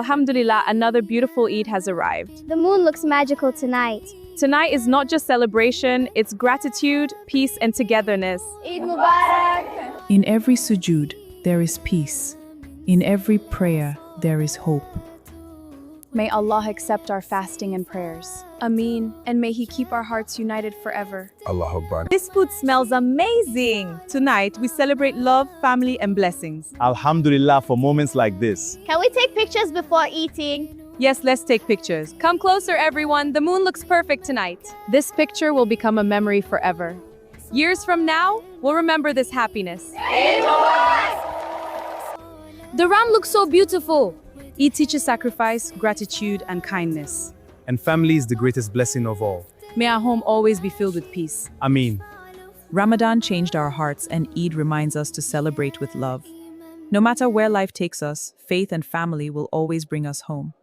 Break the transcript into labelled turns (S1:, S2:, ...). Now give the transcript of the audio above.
S1: Alhamdulillah, another beautiful Eid has arrived.
S2: The moon looks magical tonight.
S1: Tonight is not just celebration, it's gratitude, peace, and togetherness.
S2: Eid Mubarak!
S3: In every sujood, there is peace. In every prayer, there is hope.
S1: May Allah accept our fasting and prayers. Ameen. And may He keep our hearts united forever.
S4: Allahu Akbar.
S1: This food smells amazing. Tonight, we celebrate love, family, and blessings.
S5: Alhamdulillah for moments like this.
S2: Can we take pictures before eating?
S1: Yes, let's take pictures. Come closer, everyone. The moon looks perfect tonight. This picture will become a memory forever. Years from now, we'll remember this happiness.
S2: The ram looks so beautiful.
S1: Eid teaches sacrifice, gratitude, and kindness.
S4: And family is the greatest blessing of all.
S1: May our home always be filled with peace.
S4: Ameen.
S3: Ramadan changed our hearts, and Eid reminds us to celebrate with love. No matter where life takes us, faith and family will always bring us home.